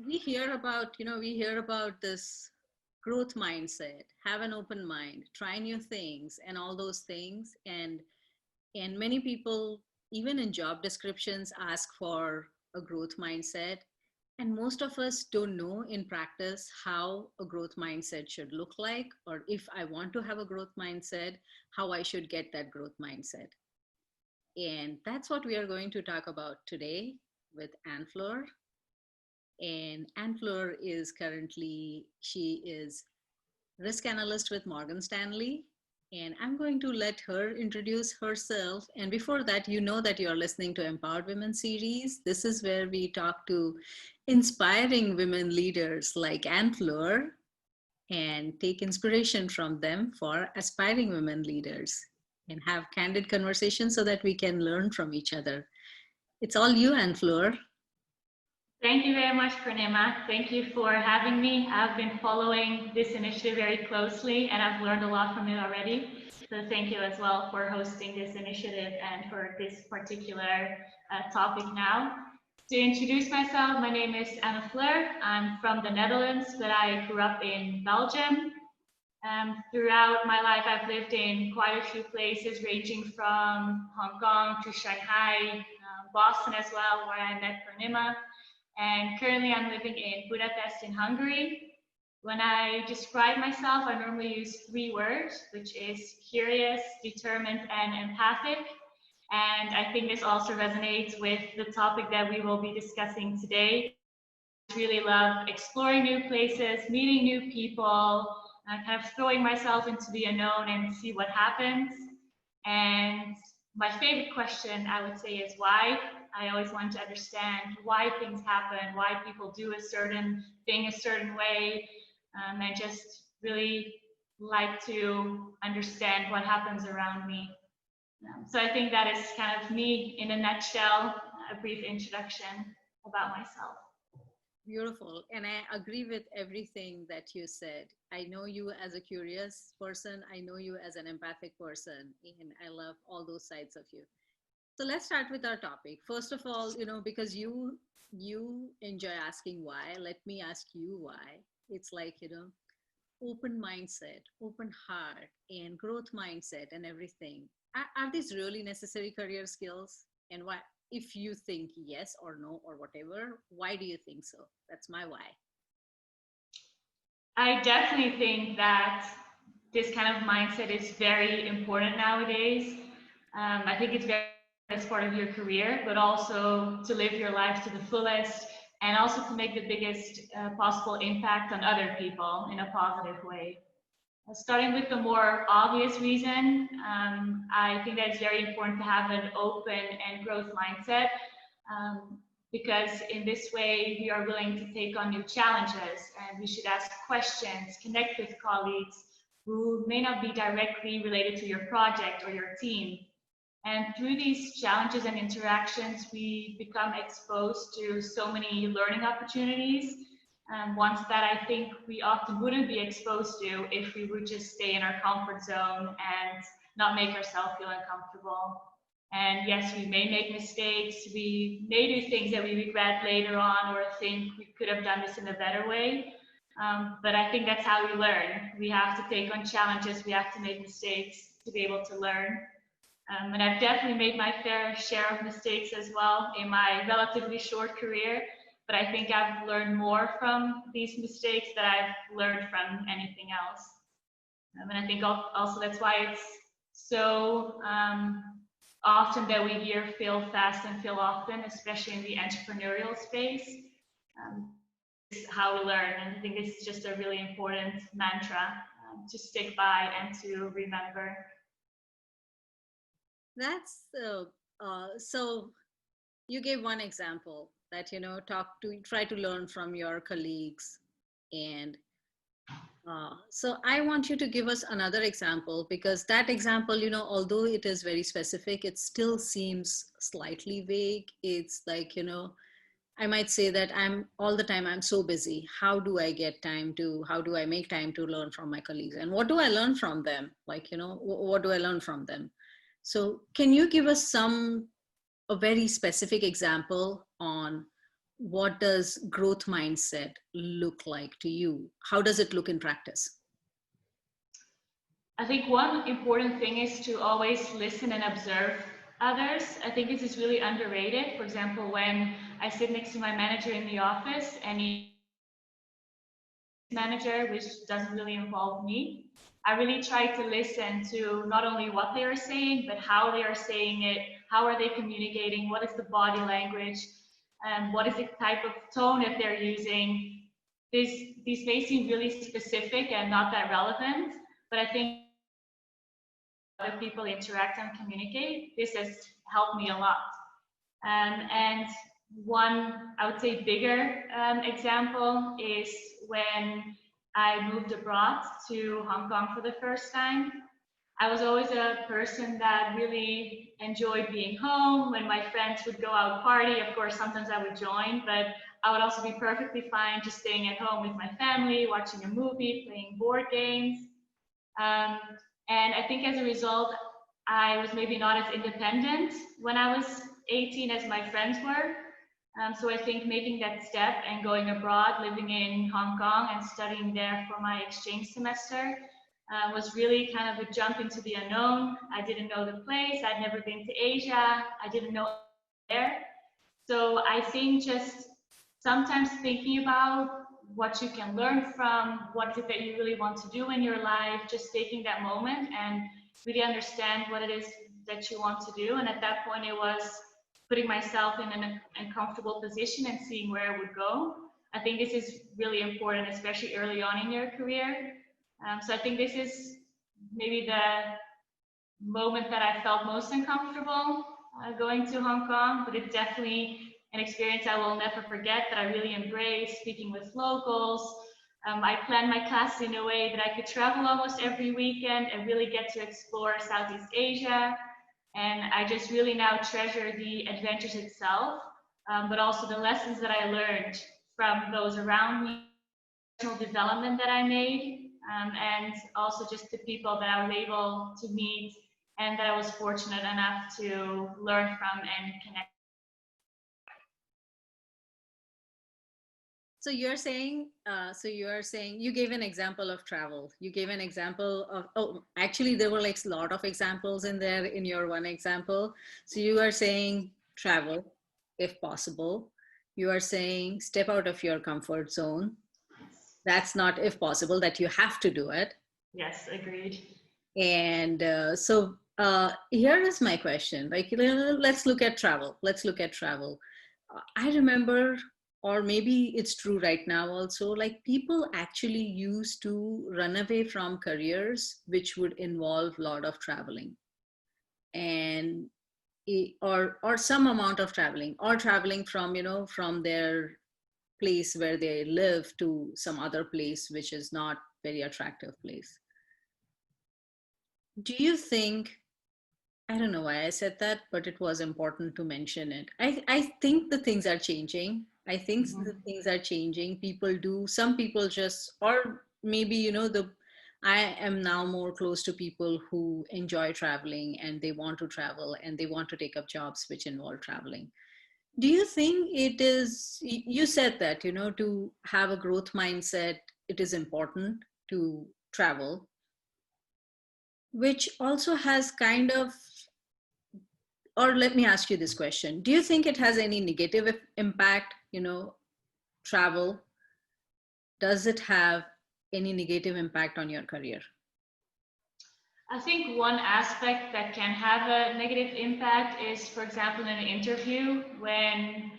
we hear about this growth mindset, have an open mind, try new things and all those things. And many people, even in job descriptions, ask for a growth mindset. And most of us don't know in practice how a growth mindset should look like, or if I want to have a growth mindset, how I should get that growth mindset. And that's what we are going to talk about today with Anne-Fleur. And Anne-Fleur is currently, she is risk analyst with Morgan Stanley. And I'm going to let her introduce herself. And before that, you know that you're listening to Empowered Women series. This is where we talk to inspiring women leaders like Anne-Fleur and take inspiration from them for aspiring women leaders and have candid conversations so that we can learn from each other. It's all you, Anne-Fleur. Thank you very much, Purnima. Thank you for having me. I've been following this initiative very closely and I've learned a lot from it already. So thank you as well for hosting this initiative and for this particular topic now. To introduce myself, my name is Anne-Fleur. I'm from the Netherlands, but I grew up in Belgium. Throughout my life, I've lived in quite a few places, ranging from Hong Kong to Shanghai, Boston as well, where I met Purnima. And currently I'm living in Budapest in Hungary. When I describe myself, I normally use 3 words, which is curious, determined, and empathic. And I think this also resonates with the topic that we will be discussing today. I really love exploring new places, meeting new people, kind of throwing myself into the unknown and see what happens. And my favorite question, I would say, is why. I always want to understand why things happen, why people do a certain thing a certain way. I just really like to understand what happens around me. So I think that is kind of me in a nutshell, a brief introduction about myself. Beautiful. And I agree with everything that you said. I know you as a curious person. I know you as an empathic person. And I love all those sides of you. So let's start with our topic. First of all, because you enjoy asking why, let me ask you why. It's like, open mindset, open heart, and growth mindset and everything. Are these really necessary career skills? And why, if you think yes or no or whatever, why do you think so? That's my why. I definitely think that this kind of mindset is very important nowadays. I think it's very as part of your career, but also to live your life to the fullest and also to make the biggest possible impact on other people in a positive way. Starting with the more obvious reason, I think that it's very important to have an open and growth mindset um, because in this way we are willing to take on new challenges and we should ask questions, connect with colleagues who may not be directly related to your project or your team. And through these challenges and interactions, we become exposed to so many learning opportunities, ones that I think we often wouldn't be exposed to if we would just stay in our comfort zone and not make ourselves feel uncomfortable. And yes, we may make mistakes, we may do things that we regret later on or think we could have done this in a better way. But I think that's how we learn. We have to take on challenges, we have to make mistakes to be able to learn. And I've definitely made my fair share of mistakes as well in my relatively short career, but I think I've learned more from these mistakes than I've learned from anything else. And I think also that's why it's so often that we hear fail fast and fail often, especially in the entrepreneurial space. This is how we learn, and I think this is just a really important mantra to stick by and to remember. That's so you gave one example that, try to learn from your colleagues. And so I want you to give us another example, because that example, although it is very specific, it still seems slightly vague. It's like, I might say that I'm so busy. How do I make time to learn from my colleagues? And what do I learn from them? Like, what do I learn from them? So can you give us a very specific example on what does growth mindset look like to you? How does it look in practice? I think one important thing is to always listen and observe others. I think this is really underrated. For example, when I sit next to my manager in the office and he manager, which doesn't really involve me, I really try to listen to not only what they are saying, but how they are saying it, how are they communicating, what is the body language, and what is the type of tone that they're using. These may seem really specific and not that relevant, but I think other people interact and communicate, this has helped me a lot. And one, I would say, bigger example is when I moved abroad to Hong Kong for the first time. I was always a person that really enjoyed being home. When my friends would go out party, of course, sometimes I would join, but I would also be perfectly fine just staying at home with my family, watching a movie, playing board games. Um, and I think as a result, I was maybe not as independent when I was 18 as my friends were. So I think making that step and going abroad, living in Hong Kong and studying there for my exchange semester was really kind of a jump into the unknown. I didn't know the place. I'd never been to Asia. I didn't know there. So I think just sometimes thinking about what you can learn from, what is it that you really want to do in your life, just taking that moment and really understand what it is that you want to do. And at that point, it was putting myself in an uncomfortable position and seeing where it would go. I think this is really important, especially early on in your career. So I think this is maybe the moment that I felt most uncomfortable going to Hong Kong, but it's definitely an experience I will never forget, that I really embraced, speaking with locals. I planned my classes in a way that I could travel almost every weekend and really get to explore Southeast Asia. And I just really now treasure the adventures itself, but also the lessons that I learned from those around me, personal development that I made, and also just the people that I was able to meet and that I was fortunate enough to learn from and connect. So you're saying you gave an example of travel. You gave an example of, oh, actually there were like a lot of examples in there in your one example. So you are saying travel, if possible. You are saying step out of your comfort zone. That's not if possible, that you have to do it. Yes, agreed. And here is my question. Like, let's look at travel. Let's look at travel. I remember, or maybe it's true right now also, like people actually used to run away from careers which would involve a lot of traveling, and or some amount of traveling, or traveling from, from their place where they live to some other place which is not very attractive place. Do you think, I don't know why I said that, but it was important to mention it. I think the things are changing. I think the Mm-hmm. things are changing. People do, some people just, or maybe, I am now more close to people who enjoy traveling and they want to travel and they want to take up jobs which involve traveling. Do you think it is, you said that, to have a growth mindset, it is important to travel, which also has kind of, or let me ask you this question. Do you think it has any negative impact, travel? Does it have any negative impact on your career? I think one aspect that can have a negative impact is, for example, in an interview, when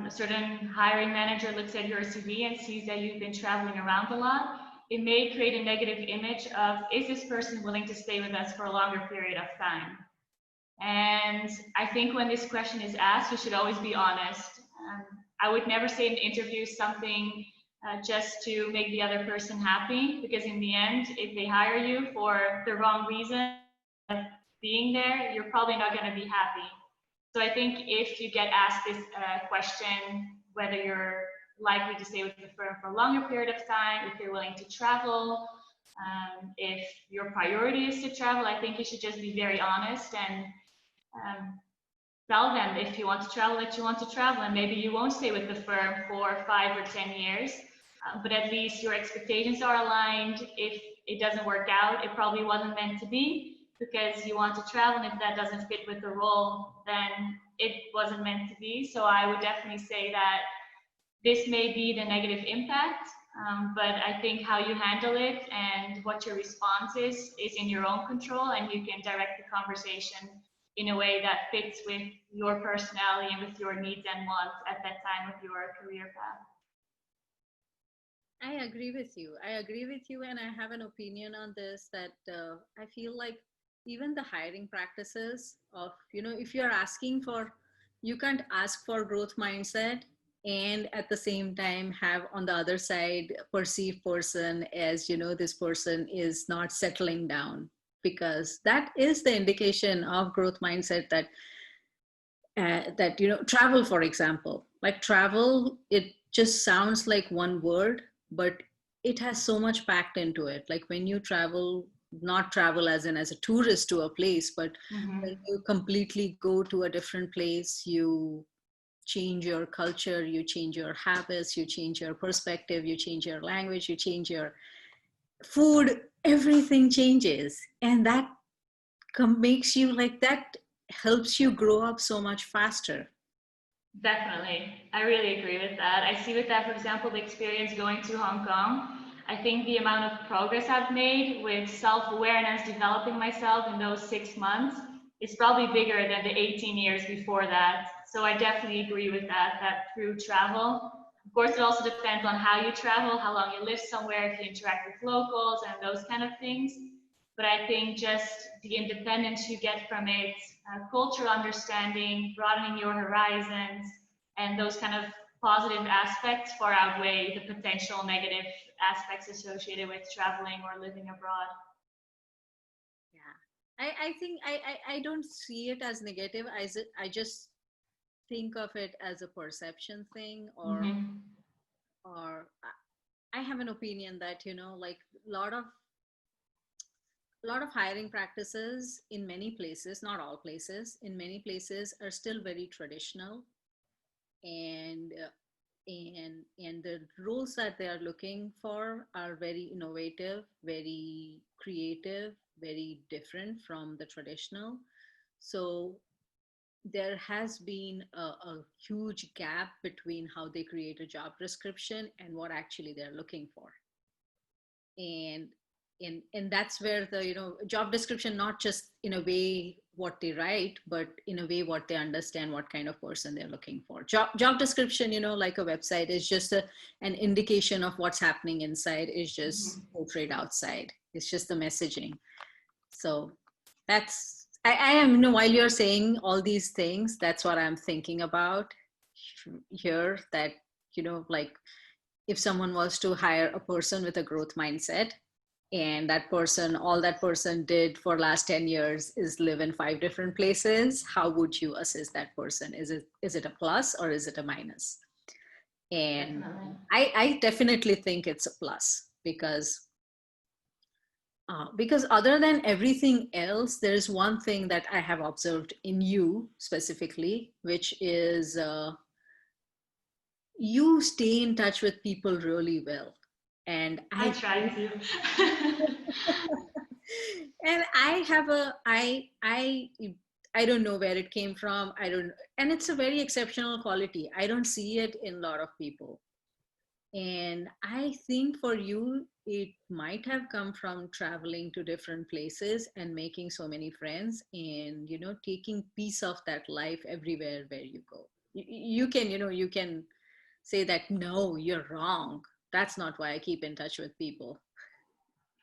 a certain hiring manager looks at your CV and sees that you've been traveling around a lot, it may create a negative image of, is this person willing to stay with us for a longer period of time? And I think when this question is asked, you should always be honest. I would never say in an interview something just to make the other person happy, because in the end, if they hire you for the wrong reason of being there, you're probably not going to be happy. So I think if you get asked this question, whether you're likely to stay with the firm for a longer period of time, if you're willing to travel, if your priority is to travel, I think you should just be very honest and tell them if you want to travel that you want to travel, and maybe you won't stay with the firm for 5 or 10 years, but at least your expectations are aligned. If it doesn't work out, it probably wasn't meant to be because you want to travel, and if that doesn't fit with the role, then it wasn't meant to be. So I would definitely say that this may be the negative impact, but I think how you handle it and what your response is in your own control, and you can direct the conversation in a way that fits with your personality and with your needs and wants at that time of your career path. I agree with you. I agree with you, and I have an opinion on this that I feel like even the hiring practices of, if you're asking for, you can't ask for growth mindset and at the same time have on the other side perceive person as, this person is not settling down, because that is the indication of growth mindset that travel, for example, like travel, it just sounds like one word, but it has so much packed into it. Like when you travel, not travel as in as a tourist to a place, but when you completely go to a different place, you change your culture, you change your habits, you change your perspective, you change your language, you change your food, everything changes. And that makes you like that, helps you grow up so much faster. Definitely. I really agree with that. I see with that, for example, the experience going to Hong Kong. I think the amount of progress I've made with self-awareness, developing myself in those 6 months is probably bigger than the 18 years before that. So I definitely agree with that, that through travel. Of course, it also depends on how you travel, how long you live somewhere, if you interact with locals and those kind of things. But I think just the independence you get from it, cultural understanding, broadening your horizons, and those kind of positive aspects far outweigh the potential negative aspects associated with traveling or living abroad. Yeah, I think I don't see it as negative. I just think of it as a perception thing, or I have an opinion that, like a lot of hiring practices in many places, not all places, in many places are still very traditional, and and the roles that they are looking for are very innovative, very creative, very different from the traditional. So there has been a huge gap between how they create a job description and what actually they're looking for. And and that's where the job description, not just in a way what they write, but in a way what they understand what kind of person they're looking for. Job description, like a website, is just an indication of what's happening inside, is just portrayed outside. It's just the messaging. So that's I am, while you're saying all these things, that's what I'm thinking about here, that like if someone was to hire a person with a growth mindset, and that person, all that person did for last 10 years is live in 5 different places, how would you assess that person? Is it a plus or is it a minus? And Definitely. I definitely think it's a plus, because other than everything else, there is one thing that I have observed in you specifically, which is you stay in touch with people really well. And I I try to. and I have a I don't know where it came from. I don't, and it's a very exceptional quality. I don't see it in a lot of people. And I think for you, it might have come from traveling to different places and making so many friends, and taking piece of that life everywhere where you go. You can, you can say that no, you're wrong. That's not why I keep in touch with people.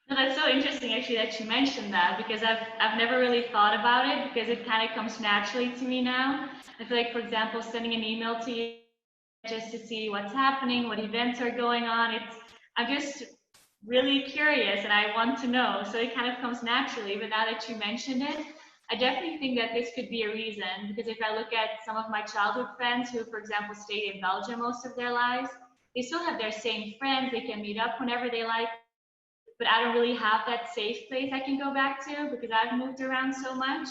No, that's so interesting actually that you mentioned that, because I've never really thought about it, because it kind of comes naturally to me now. I feel like, for example, sending an email to you just to see what's happening, what events are going on. I'm just really curious and I want to know. So it kind of comes naturally. But now that you mentioned it, I definitely think that this could be a reason, because if I look at some of my childhood friends who, for example, stayed in Belgium most of their lives, they still have their same friends. They can meet up whenever they like, but I don't really have that safe place I can go back to because I've moved around so much.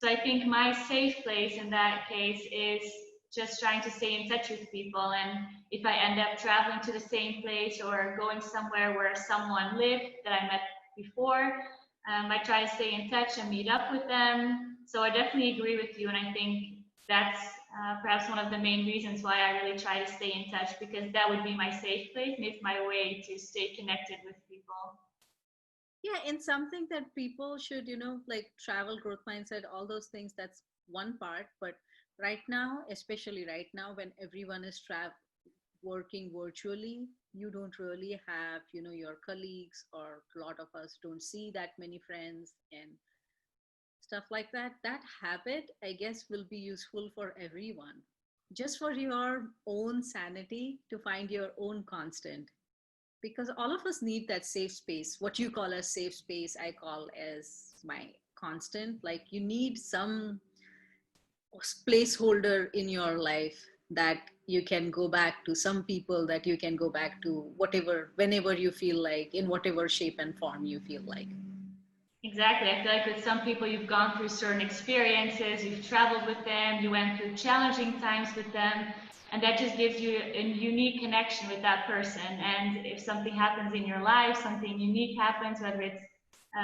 So I think my safe place in that case is just trying to stay in touch with people. And if I end up traveling to the same place or going somewhere where someone lived that I met before, I try to stay in touch and meet up with them. So I definitely agree with you. And I think that's perhaps one of the main reasons why I really try to stay in touch, because that would be my safe place and it's my way to stay connected with people. Yeah, and something that people should, like travel, growth mindset, all those things, that's one part. But right now, especially right now, when everyone is working virtually, you don't really have, your colleagues, or a lot of us don't see that many friends and stuff like that. That habit, I guess, will be useful for everyone, just for your own sanity, to find your own constant, because all of us need that safe space. What you call as safe space, I call as my constant. Like, you need some placeholder in your life, that you can go back to, some people that you can go back to, whatever, whenever you feel like, in whatever shape and form you feel like. Exactly. I feel like with some people, you've gone through certain experiences, you've traveled with them, you went through challenging times with them, and that just gives you a unique connection with that person. And if something happens in your life, something unique happens, whether it's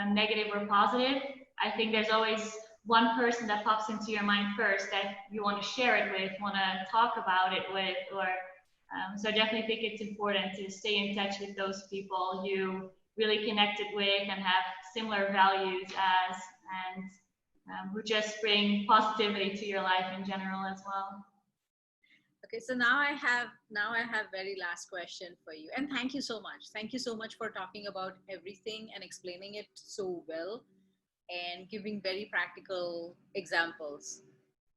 negative or positive, I think there's always one person that pops into your mind first that you want to share it with, want to talk about it with, or so I definitely think it's important to stay in touch with those people you really connected with and have similar values as, and who just bring positivity to your life in general as well. Okay, so now I have very last question for you, and thank you so much for talking about everything and explaining it so well, and giving very practical examples.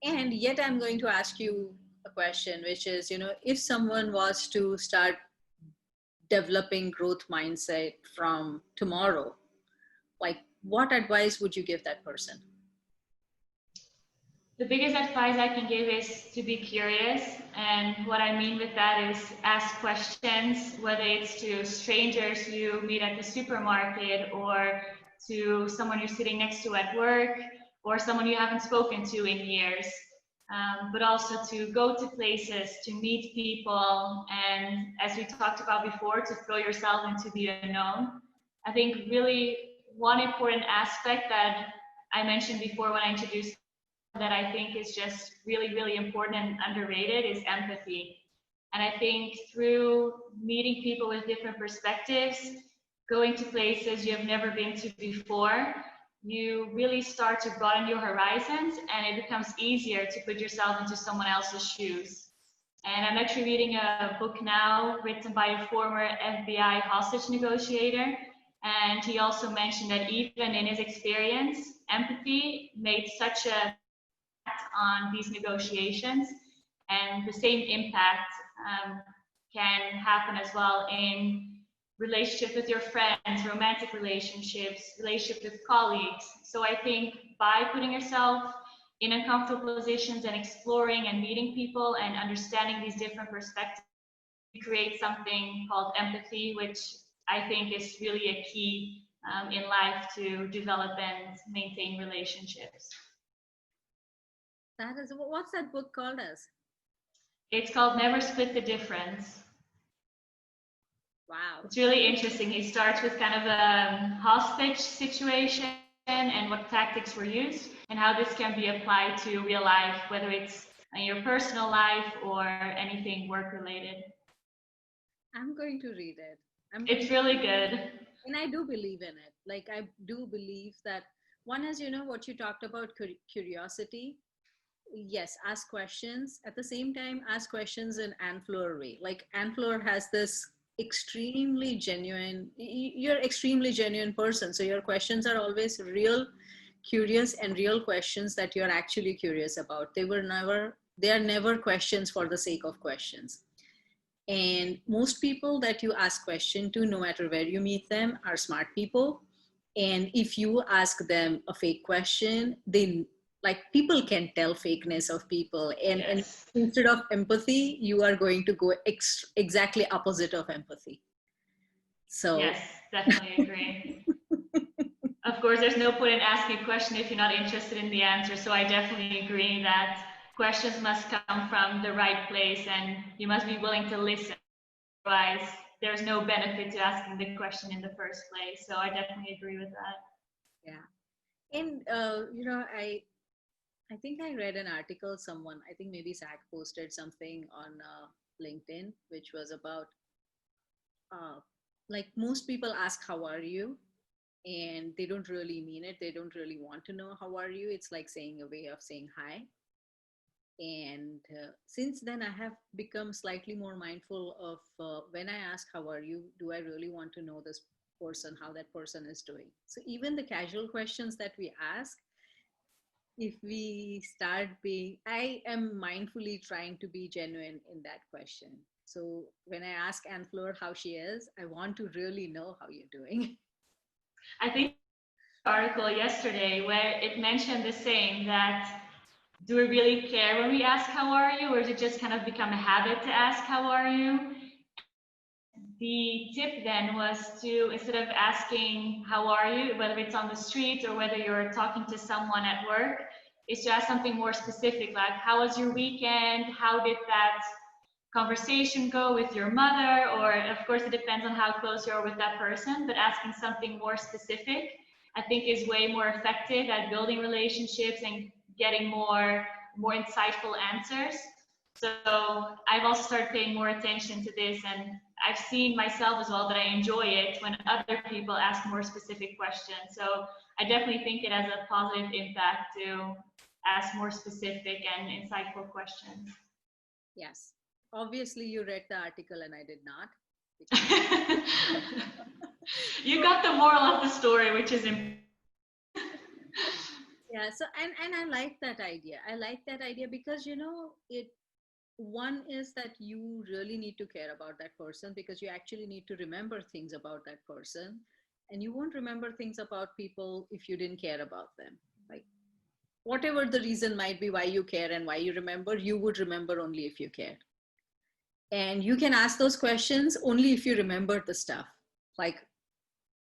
And yet, I'm going to ask you a question, which is, if someone was to start developing growth mindset from tomorrow, like, what advice would you give that person? The biggest advice I can give is to be curious. And what I mean with that is ask questions, whether it's to strangers you meet at the supermarket, or to someone you're sitting next to at work, or someone you haven't spoken to in years. But also to go to places, to meet people, and as we talked about before, to throw yourself into the unknown. I think really one important aspect that I mentioned before when I introduced that I think is just really, really important and underrated is empathy. And I think through meeting people with different perspectives, going to places you have never been to before, you really start to broaden your horizons, and it becomes easier to put yourself into someone else's shoes. And I'm actually reading a book now written by a former FBI hostage negotiator. And he also mentioned that even in his experience, empathy made such a big impact on these negotiations. And the same impact can happen as well in relationships with your friends, romantic relationships, relationships with colleagues. So I think by putting yourself in uncomfortable positions and exploring and meeting people and understanding these different perspectives, you create something called empathy, which I think is really a key in life to develop and maintain relationships. That is, what's that book called as? It's called Never Split the Difference. Wow. It's really interesting. He starts with kind of a hostage situation and what tactics were used and how this can be applied to real life, whether it's in your personal life or anything work related. I'm going to read it. I'm going It's really good. And I do believe in it. Like, I do believe that one is, what you talked about, curiosity. Yes, ask questions. At the same time, ask questions in Anne-Fleur way. Like, Anne-Fleur has this extremely genuine, you're extremely genuine person. So your questions are always real, curious, and real questions that you're actually curious about. They are never questions for the sake of questions. And most people that you ask question to, no matter where you meet them, are smart people. And if you ask them a fake question, they, like, people can tell fakeness of people. And Yes. instead of empathy, you are going to go exactly opposite of empathy. So Yes, definitely agree. Of course, there's no point in asking a question if you're not interested in the answer. So I definitely agree that questions must come from the right place and you must be willing to listen. Otherwise, there's no benefit to asking the question in the first place. So I definitely agree with that. Yeah. And I think I read an article, someone, I think maybe Zach posted something on LinkedIn, which was about uh, like most people ask, how are you? And they don't really mean it. They don't really want to know how are you. It's like saying a way of saying hi. And since then, I have become slightly more mindful of when I ask, how are you? Do I really want to know this person, how that person is doing? So even the casual questions that we ask, if we start being, I am mindfully trying to be genuine in that question. So when I ask Anne-Fleur how she is, I want to really know how you're doing. I think article yesterday where it mentioned the saying that do we really care when we ask how are you, or is it just kind of become a habit to ask how are you? The tip then was to, instead of asking how are you, whether it's on the street or whether you're talking to someone at work, is to ask something more specific, like how was your weekend, how did that conversation go with your mother, or of course it depends on how close you are with that person, but asking something more specific I think is way more effective at building relationships and getting more insightful answers. So I've also started paying more attention to this, and I've seen myself as well that I enjoy it when other people ask more specific questions. So I definitely think it has a positive impact to ask more specific and insightful questions. Yes. Obviously, you read the article and I did not. You got the moral of the story, which is important. Yeah. So, and I like that idea. I like that idea because, it, one is that you really need to care about that person because you actually need to remember things about that person. And you won't remember things about people if you didn't care about them. Like, whatever the reason might be why you care and why you remember, you would remember only if you cared. And you can ask those questions only if you remember the stuff. Like,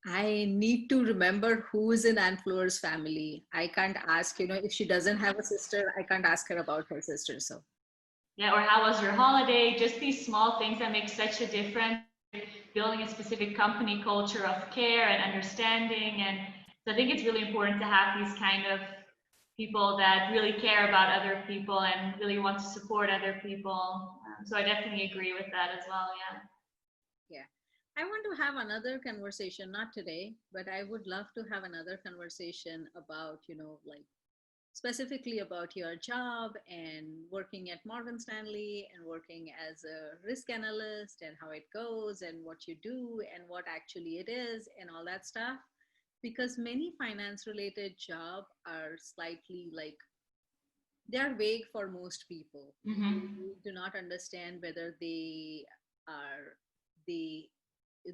I need to remember who is in Anne-Fleur's family. I can't ask, if she doesn't have a sister, I can't ask her about her sister. So, Yeah, or how was your holiday? Just these small things that make such a difference, building a specific company culture of care and understanding. And so I think it's really important to have these kind of people that really care about other people and really want to support other people. So I definitely agree with that as well. Yeah. yeah. I want to have another conversation, not today, but I would love to have another conversation about, like specifically about your job and working at Morgan Stanley and working as a risk analyst and how it goes and what you do and what actually it is and all that stuff. Because many finance related jobs are slightly like, they are vague for most people. Mm-hmm. They do not understand whether are, they,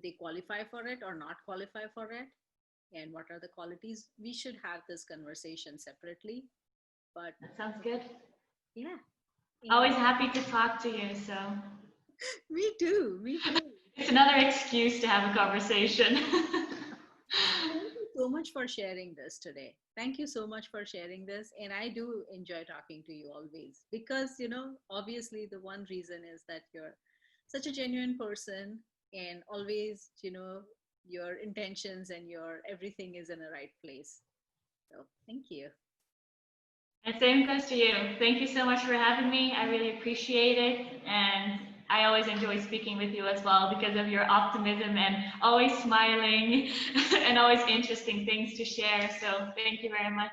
they qualify for it or not qualify for it and what are the qualities. We should have this conversation separately, but That sounds good. yeah. Always And happy to talk to you. So me too. Me too. it's another excuse to have a conversation. Thank you so much for sharing this today. Thank you so much for sharing this. And I do enjoy talking to you always because, obviously the one reason is that you're such a genuine person and always, your intentions and your everything is in the right place. So thank you. And same goes to you. Thank you so much for having me. I really appreciate it. And I always enjoy speaking with you as well because of your optimism and always smiling and always interesting things to share. So thank you very much.